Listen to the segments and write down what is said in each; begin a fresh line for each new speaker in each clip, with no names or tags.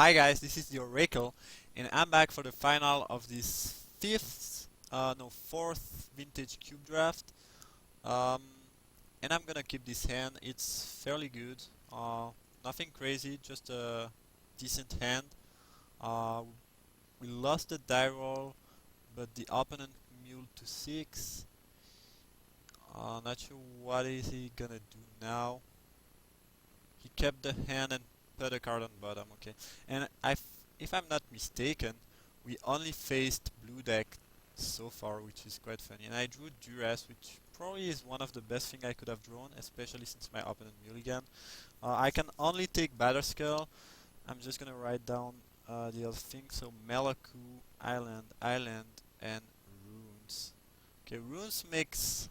Hi guys, this is the Oracle, and I'm back for the final of this fourth vintage cube draft. Um, and I'm gonna keep this hand. It's fairly good. Nothing crazy, just a decent hand. Uh, we lost the die roll, but the opponent muled to 6. Not sure what is he gonna do now. He kept the hand and put a card on bottom, okay. And if I'm not mistaken, we only faced blue deck so far, which is quite funny. And I drew Duress, which probably is one of the best thing I could have drawn, especially since my opponent mulligan. I can only take Batterskull. I'm just gonna write down the other things. So Melaku, Island, and Runes. Okay, Runes makes...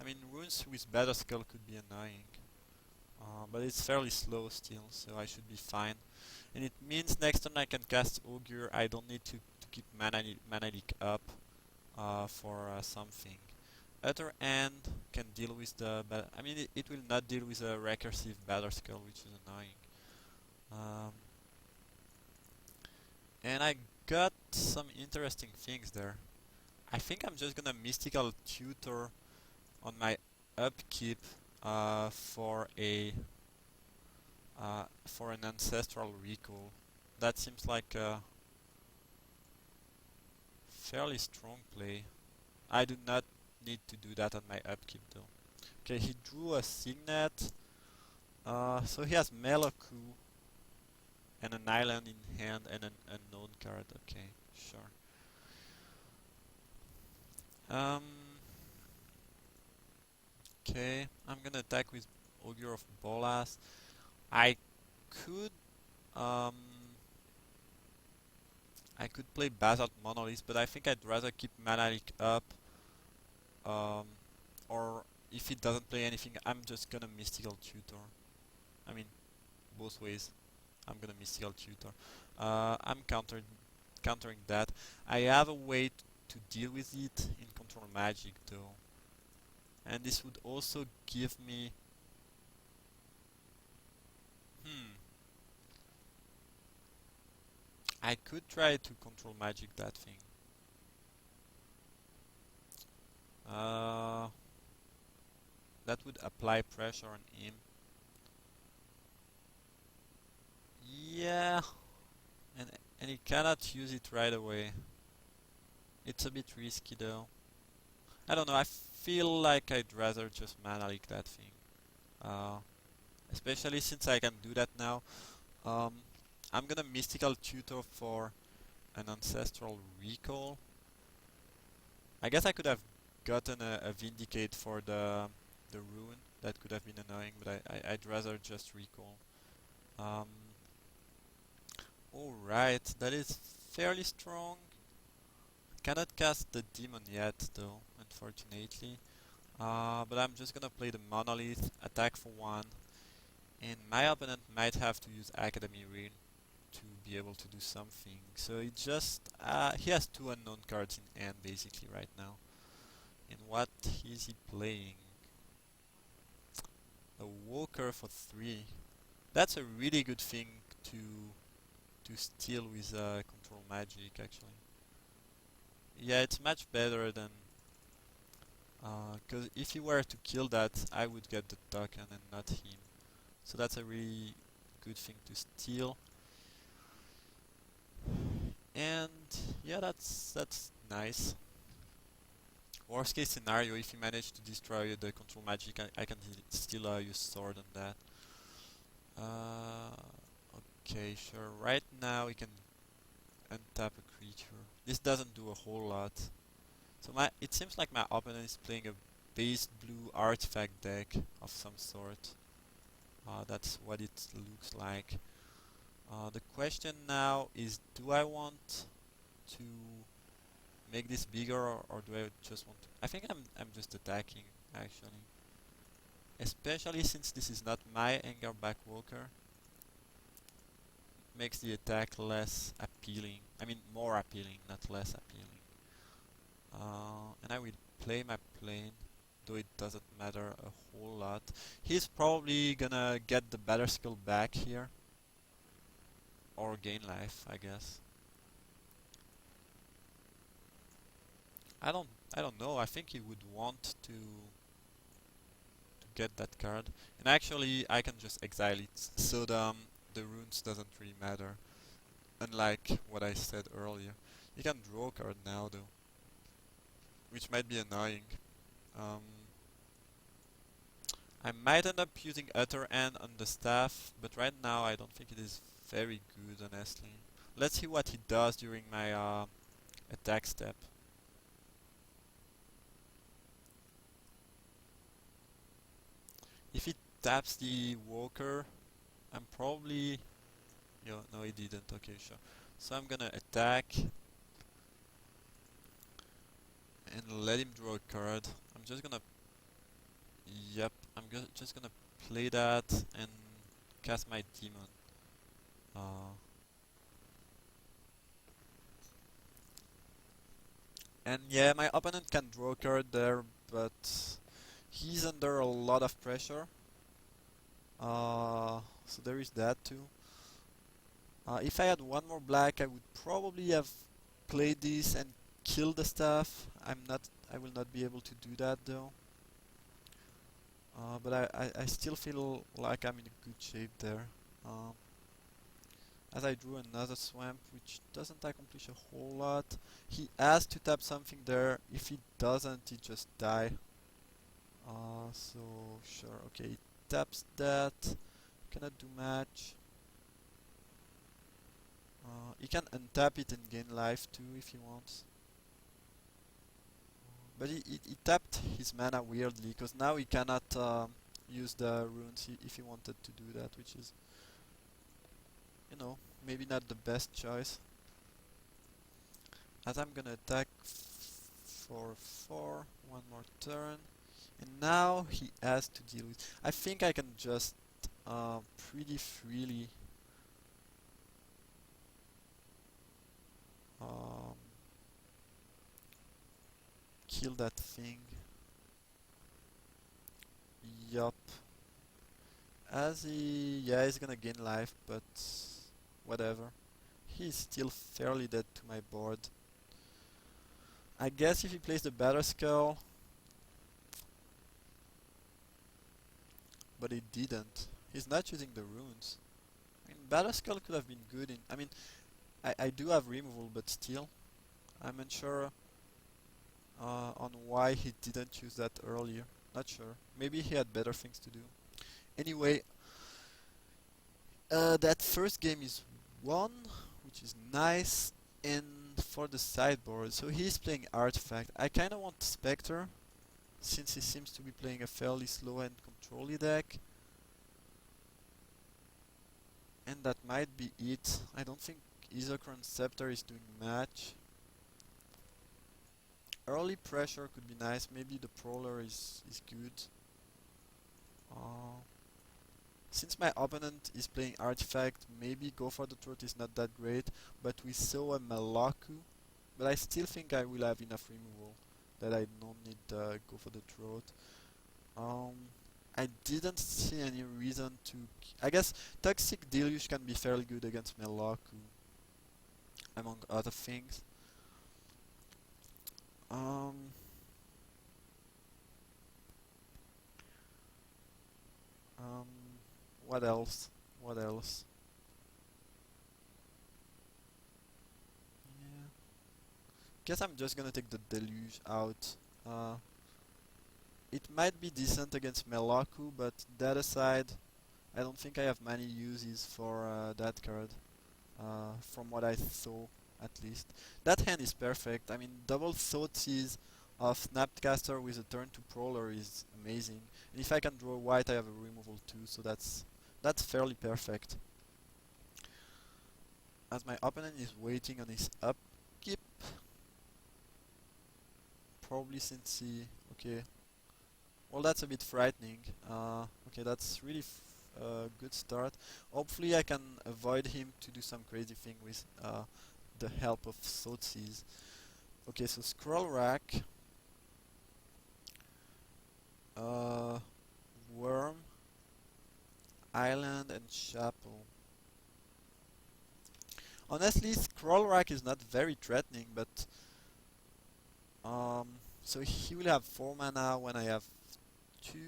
I mean, Runes with Batterskull could be annoying. But it's fairly slow still, so I should be fine. And it means next time I can cast Augur, I don't need to keep mana leak up for something. Other end can deal with the... I mean, it will not deal with a recursive Batterskull, which is annoying. Um, and I got some interesting things there. I think I'm just gonna Mystical Tutor on my upkeep for an ancestral recall. That seems like a fairly strong play. I do not need to do that on my upkeep though. Okay, he drew a Signet. So he has Meloku and an island in hand and an unknown card. Okay, sure. Um, okay, I'm gonna attack with Augur of Bolas. I could um I could play Basalt Monolith, but I think I'd rather keep Mana Leak up. Um, or if it doesn't play anything, I'm just gonna Mystical Tutor. I mean, both ways. I'm gonna Mystical Tutor. I'm countering that. I have a way to deal with it in Control Magic though. And this would also give me... Hmm. I could try to Control Magic that thing. Uh, that would apply pressure on him. Yeah, and and he cannot use it right away. It's a bit risky though. I don't know, I feel like I'd rather just mana leak that thing. Uh, Especially since I can do that now. Um, I'm gonna Mystical Tutor for an Ancestral Recall. I guess I could have gotten a Vindicate for the Ruin. That could have been annoying, but I'd rather just Recall. Um, Alright, that is fairly strong. Cannot cast the Demon yet though, unfortunately. But I'm just gonna play the Monolith, attack for 1, and my opponent might have to use Academy Ruin to be able to do something. So it just... he has 2 unknown cards in hand basically right now. And what is he playing? A Walker for 3. That's a really good thing to steal with Control Magic actually. Yeah, it's much better than... Because if he were to kill that, I would get the token and not him. So that's a really good thing to steal. And yeah, that's nice. Worst case scenario, if you manage to destroy the Control Magic, I can still use Sword on that. Okay, sure. Right now we can untap a creature. This doesn't do a whole lot. So it seems like my opponent is playing a base blue artifact deck of some sort. That's what it looks like. The question now is, do I want to make this bigger, or do I just want to... I think I'm just attacking actually. Especially since this is not my Angerback Walker. Makes the attack less appealing. I mean more appealing, not less appealing. And I will play my plane, though it doesn't matter a whole lot. He's probably gonna get the Batterskull back here. or gain life, I guess. I don't I don't know. I think he would want to get that card. And actually I can just exile it so the runes doesn't really matter. Unlike what I said earlier. You can draw a card now though, which might be annoying. Um, I might end up using Utter End on the staff, but right now I don't think it is very good, honestly. Let's see what he does during my attack step. If he taps the Walker, I'm probably... no, he didn't. Okay, sure. So I'm gonna attack and let him draw a card. I'm just gonna... Yep, just gonna play that and cast my demon. Uh, and yeah, my opponent can draw a card there, but he's under a lot of pressure. So there is that too. If I had one more black, I would probably have played this and killed the staff. I will not be able to do that though. But I still feel like I'm in a good shape there. Um, as I drew another swamp, which doesn't accomplish a whole lot. He has to tap something there. If he doesn't, he just die. So sure, okay, he taps that. Cannot do much. He can untap it and gain life too if he wants. But he tapped his mana weirdly, because now he cannot use the runes if he wanted to do that, which is, you know, maybe not the best choice. As I'm gonna attack for 4, one more turn. And now he has to deal with... I think I can just pretty freely um, kill that thing. Yup. Yeah, he's gonna gain life, but whatever. He's still fairly dead to my board. I guess if he plays the Battle Skull, but he didn't. He's not using the runes. I mean, Battle Skull could have been good in... I mean, I do have removal, but still, I'm unsure on why he didn't use that earlier. Not sure. Maybe he had better things to do. Anyway, that first game is won, which is nice. And for the sideboard, so he's playing Artifact. I kinda want Spectre, since he seems to be playing a fairly slow and controlly deck. And that might be it. I don't think Isochron Scepter is doing much. Early pressure could be nice. Maybe the Prowler is good. Uh, since my opponent is playing Artifact, maybe Go for the Throat is not that great, but we saw a Malaku. But I still think I will have enough removal that I don't need Go for the Throat. I didn't see any reason to... I guess Toxic Deluge can be fairly good against Malaku, among other things. Um, um, what else? What else? Yeah. Guess I'm just gonna take the Deluge out. It might be decent against Melaku, but that aside, I don't think I have many uses for that card. From what I saw, at least. That hand is perfect. I mean, double Thoughtseize of Snapcaster with a turn to Prowler is amazing. And if I can draw white, I have a removal too, so that's fairly perfect. As my opponent is waiting on his upkeep, probably since he... okay. Well, that's a bit frightening. Okay, that's really a good start. Hopefully I can avoid him to do some crazy thing with the help of Thoughtseize. Okay, so Scroll Rack, Worm, Island, and Chapel. Honestly, Scroll Rack is not very threatening, but um, so he will have 4 mana when I have 2,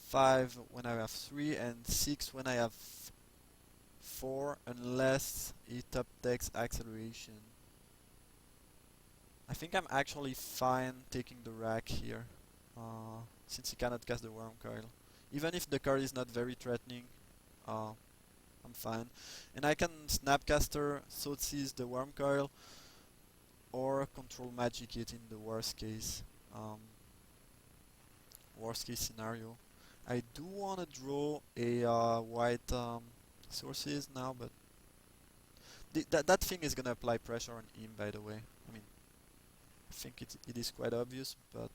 5 when I have 3, and 6 when I have 4, unless he top decks Acceleration. I think I'm actually fine taking the rack here, since he cannot cast the Worm Coil. Even if the card is not very threatening, uh, I'm fine. And I can Snapcaster, Thoughtseize the Worm Coil, or Control Magic it in the um, worst case scenario. I do want to draw a white sources now, but that thing is gonna apply pressure on him. By the way, I mean, I think it is quite obvious, but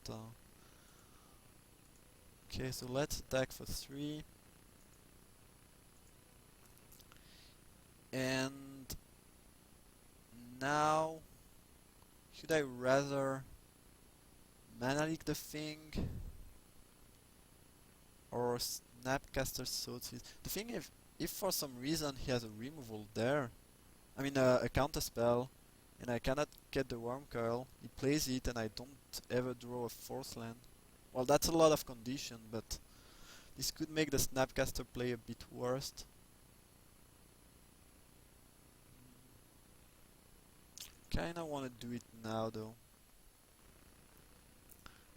okay. So let's attack for 3, and now should I rather mana leak the thing or Snapcaster Sources? The thing if for some reason he has a removal there, I mean a counter spell, and I cannot get the Worm Coil, he plays it and I don't ever draw a fourth land. Well, that's a lot of condition, but this could make the Snapcaster play a bit worse. Kinda wanna do it now though.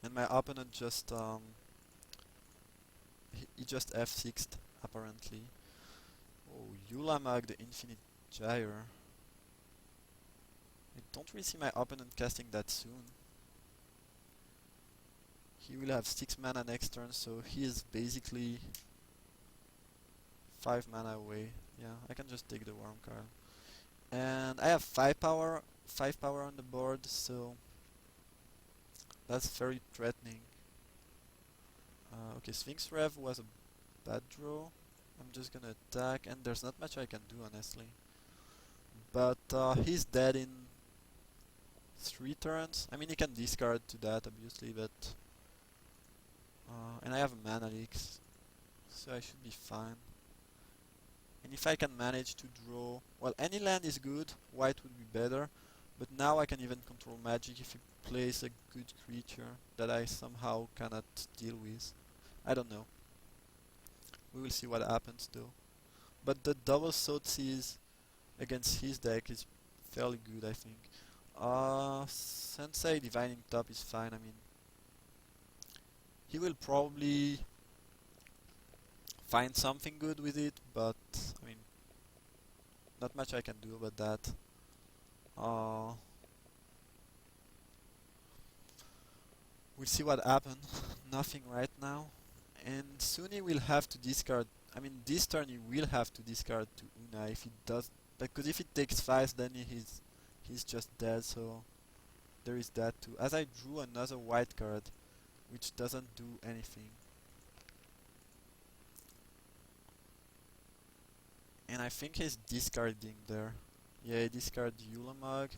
And my opponent just he just F6'd apparently. Oh, Yulamag the Infinite Gyre. I don't really see my opponent casting that soon. He will have 6 mana next turn, so he is basically 5 mana away. Yeah, I can just take the Worm Coil. And I have 5 power on the board, so that's very threatening. Okay, Sphinx Rev was a bad draw. I'm just gonna attack, and there's not much I can do, honestly. But he's dead in 3 turns. I mean, he can discard to that, obviously, but... and I have a mana leaks, so I should be fine. And if I can manage to draw... Well, any land is good, white would be better, but now I can even control magic if he plays a good creature that I somehow cannot deal with. I don't know. We will see what happens though. But the double Thoughtseize against his deck is fairly good, I think. Sensei Divining Top is fine, I mean... He will probably find something good with it, but I mean, not much I can do about that. We'll see what happens. Nothing right now. And soon he will have to discard. I mean, this turn he will have to discard to Una if he does. Because if he takes 5, then he's just dead. So there is that too. As I drew another white card, which doesn't do anything. And I think he's discarding there. Yeah, he discarded Yulamog,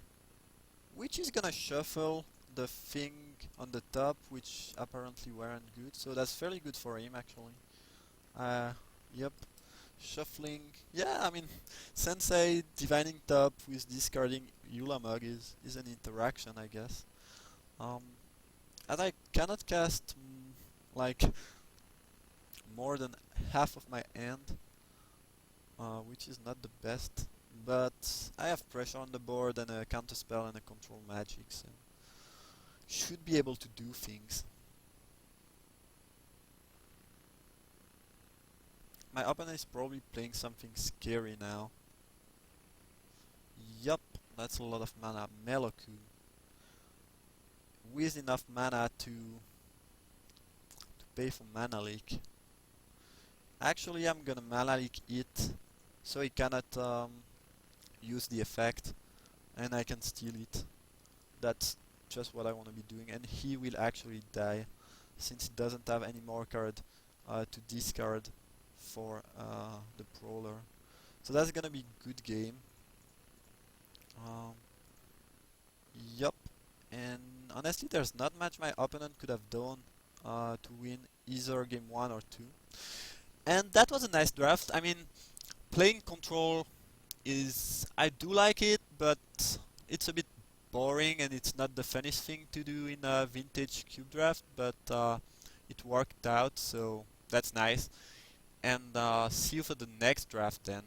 which is gonna shuffle the thing on the top, which apparently weren't good. So that's fairly good for him, actually. Yep. Shuffling. Yeah, I mean, Sensei divining top with discarding Yulamog is an interaction, I guess. Um, as I cannot cast like more than half of my hand, which is not the best. But I have pressure on the board and a counterspell and a control magic, so should be able to do things. My opponent is probably playing something scary now. Yup, that's a lot of mana. Meloku. With enough mana to pay for mana leak. Actually, I'm gonna mana leak it, so he cannot use the effect, and I can steal it. That's just what I want to be doing, and he will actually die, since he doesn't have any more card to discard for the Prowler. So that's gonna be good game. Yup. And honestly, there's not much my opponent could have done to win either game 1 or 2. And that was a nice draft. I mean, playing control is I do like it, but it's a bit boring and it's not the funniest thing to do in a vintage cube draft, but it worked out, so that's nice. And see you for the next draft then.